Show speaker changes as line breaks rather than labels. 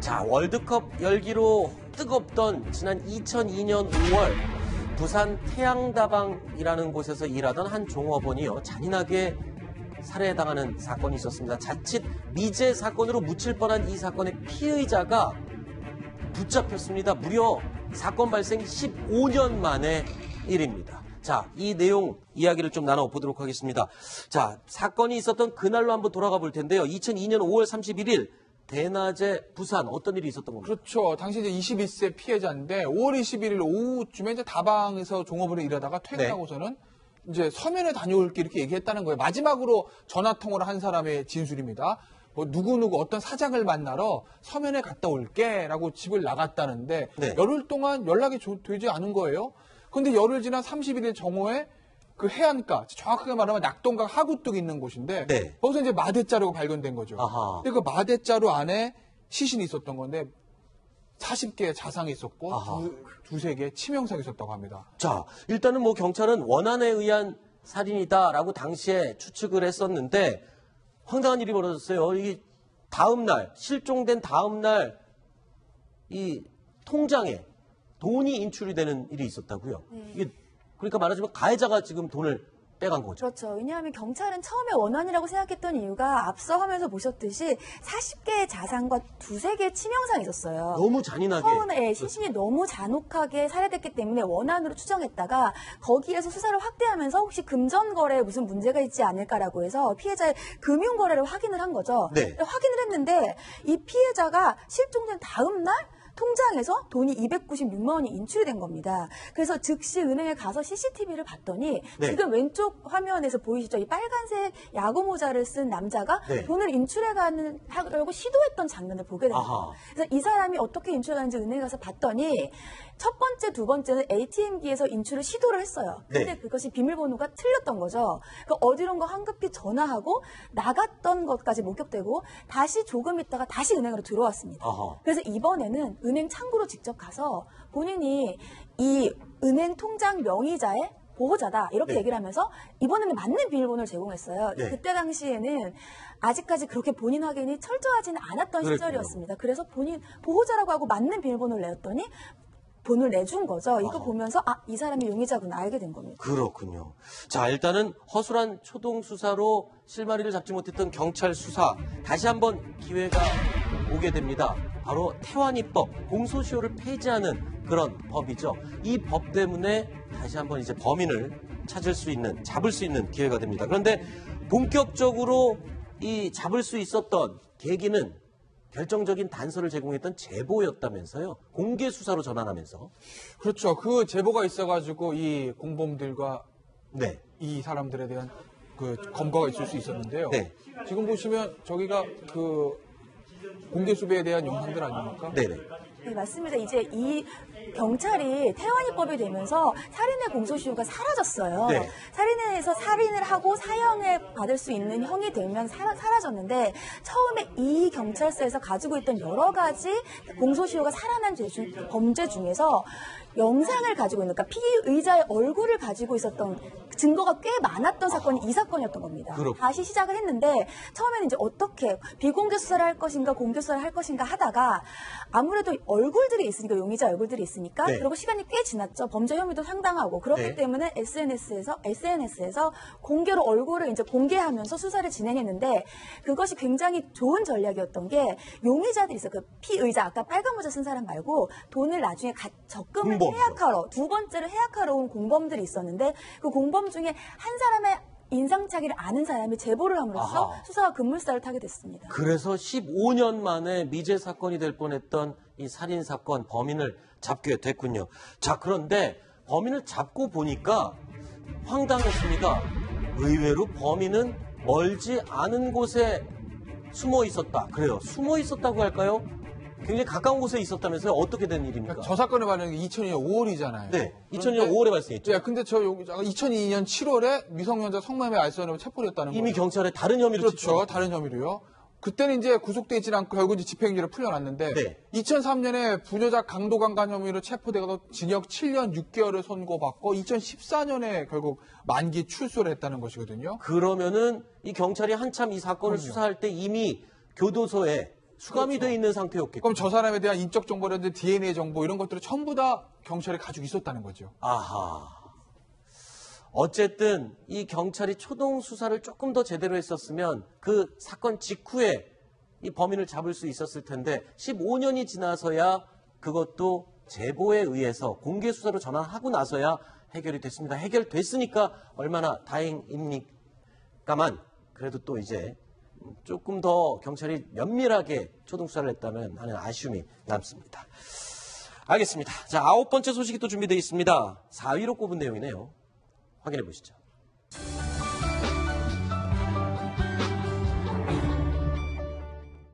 자, 월드컵 열기로 뜨겁던 지난 2002년 5월 부산 태양다방이라는 곳에서 일하던 한 종업원이요, 잔인하게 살해당하는 사건이 있었습니다. 자칫 미제 사건으로 묻힐 뻔한 이 사건의 피의자가 붙잡혔습니다. 무려 사건 발생 15년 만의 일입니다. 자, 이 내용 이야기를 좀 나눠보도록 하겠습니다. 자, 사건이 있었던 그날로 한번 돌아가 볼 텐데요. 2002년 5월 31일 대낮에 부산 어떤 일이 있었던 겁니까?
그렇죠. 당시 이제 21세 피해자인데 5월 21일 오후쯤에 이제 다방에서 종업원을 일하다가 퇴근하고서는 이제 서면에 다녀올게 이렇게 얘기했다는 거예요. 마지막으로 전화 통화를 한 사람의 진술입니다. 뭐 누구누구 어떤 사장을 만나러 서면에 갔다 올게라고 집을 나갔다는데 열흘 동안 연락이 되지 않은 거예요. 그런데 열흘 지난 31일 정오에 그 해안가, 정확하게 말하면 낙동강 하구뚝 있는 곳인데 거기서 이제 마대자루가 발견된 거죠. 근데 그 마대자루 안에 시신이 있었던 건데 40개의 자상이 있었고 두세 개의 치명상이 있었다고 합니다.
자, 일단은 뭐 경찰은 원한에 의한 살인이다라고 당시에 추측을 했었는데 황당한 일이 벌어졌어요. 이 다음 날, 실종된 다음 날 이 통장에 돈이 인출이 되는 일이 있었다고요. 이게 그러니까 말하자면 가해자가 지금 돈을 빼간 거죠.
그렇죠. 왜냐하면 경찰은 처음에 원한이라고 생각했던 이유가 앞서 화면에서 보셨듯이 40개의 자상과 두세 개의 치명상이 있었어요.
너무 잔인하게.
처음에 시신이 너무 잔혹하게 살해됐기 때문에 원한으로 추정했다가 거기에서 수사를 확대하면서 혹시 금전거래에 무슨 문제가 있지 않을까라고 해서 피해자의 금융거래를 확인을 한 거죠. 확인을 했는데 이 피해자가 실종된 다음 날 통장에서 돈이 296만 원이 인출이 된 겁니다. 그래서 즉시 은행에 가서 CCTV를 봤더니 지금 왼쪽 화면에서 보이시죠? 이 빨간색 야구 모자를 쓴 남자가 돈을 인출하려고 시도했던 장면을 보게 됩니다. 그래서 이 사람이 어떻게 인출하는지 은행에 가서 봤더니 첫 번째, 두 번째는 ATM기에서 인출을 시도를 했어요. 근데 그것이 비밀번호가 틀렸던 거죠. 그 어디론가 황급히 전화하고 나갔던 것까지 목격되고 다시 조금 있다가 다시 은행으로 들어왔습니다. 그래서 이번에는 은행 창구로 직접 가서 본인이 이 은행 통장 명의자의 보호자다 이렇게 얘기를 하면서 이번에는 맞는 비밀번호를 제공했어요. 그때 당시에는 아직까지 그렇게 본인 확인이 철저하지는 않았던 시절이었습니다. 그래서 본인 보호자라고 하고 맞는 비밀번호를 내었더니 돈을 내준 거죠. 이거 보면서 이 사람이 용의자구나 알게 된 겁니다.
그렇군요. 자, 일단은 허술한 초동 수사로 실마리를 잡지 못했던 경찰 수사 다시 한번 기회가 오게 됩니다. 바로 태완이법, 공소시효를 폐지하는 그런 법이죠. 이 법 때문에 다시 한번 이제 범인을 잡을 수 있는 기회가 됩니다. 그런데 본격적으로 이 잡을 수 있었던 계기는 결정적인 단서를 제공했던 제보였다면서요. 공개 수사로 전환하면서.
그렇죠. 그 제보가 있어가지고 이 공범들과 이 사람들에 대한 그 검거가 있을 수 있었는데요. 지금 보시면 저기가 그 공개 수배에 대한 영상들 아닙니까?
네, 맞습니다. 이제 이 경찰이 태완이법이 되면서 살인의 공소시효가 사라졌어요. 살인에서 살인을 하고 사형을 받을 수 있는 형이 되면 사라졌는데 처음에 이 경찰서에서 가지고 있던 여러 가지 공소시효가 살아난 범죄 중에서 영상을 가지고 있는, 그러니까 피의자의 얼굴을 가지고 있었던 증거가 꽤 많았던 사건이 이 사건이었던 겁니다. 다시 시작을 했는데 처음에는 이제 어떻게 비공개 수사를 할 것인가 공개 수사를 할 것인가 하다가 아무래도 얼굴들이 있으니까 용의자 얼굴들이 있으니까 그리고 시간이 꽤 지났죠. 범죄 혐의도 상당하고 그렇기 때문에 SNS에서 공개로 얼굴을 이제 공개하면서 수사를 진행했는데 그것이 굉장히 좋은 전략이었던 게 용의자들이 있어요. 그 피의자 아까 빨간 모자 쓴 사람 말고 돈을 나중에 적금을 해약하러 두 번째로 해약하러 온 공범들이 있었는데 그 공범 중에 한 사람의 인상착의를 아는 사람이 제보를 함으로써 수사가 급물살을 타게 됐습니다.
그래서 15년 만에 미제 사건이 될 뻔했던 이 살인 사건 범인을 잡게 됐군요. 자, 그런데 범인을 잡고 보니까 황당했습니다. 의외로 범인은 멀지 않은 곳에 숨어 있었다. 그래요. 숨어 있었다고 할까요? 굉장히 가까운 곳에 있었다면서요? 어떻게 된 일입니까?
저 사건의 발생이 2002년 5월이잖아요.
2002년 5월에 발생했죠.
근데 2002년 7월에 미성년자 성매매 알선으로 체포를 했다는 거예요.
이미 경찰에 다른 혐의로
다른 혐의로요. 그때는 이제 구속돼 있지 않고 결국 이제 집행유예를 풀려났는데 2003년에 부녀자 강도강간 혐의로 체포되고 징역 7년 6개월을 선고받고 2014년에 결국 만기 출소를 했다는 것이거든요.
그러면은 이 경찰이 한참 이 사건을 수사할 때 이미 교도소에 수감이 돼 있는 상태였겠죠.
그럼 저 사람에 대한 인적 정보라든지 DNA 정보 이런 것들을 전부 다 경찰이 가지고 있었다는 거죠.
아하. 어쨌든 이 경찰이 초동 수사를 조금 더 제대로 했었으면 그 사건 직후에 이 범인을 잡을 수 있었을 텐데 15년이 지나서야 그것도 제보에 의해서 공개 수사로 전환하고 나서야 해결이 됐습니다. 해결됐으니까 얼마나 다행입니까만 그래도 또 이제 조금 더 경찰이 면밀하게 초동 수사를 했다면 하는 아쉬움이 남습니다. 알겠습니다. 자, 9번째 소식이 또 준비되어 있습니다. 4위로 꼽은 내용이네요. 확인해 보시죠.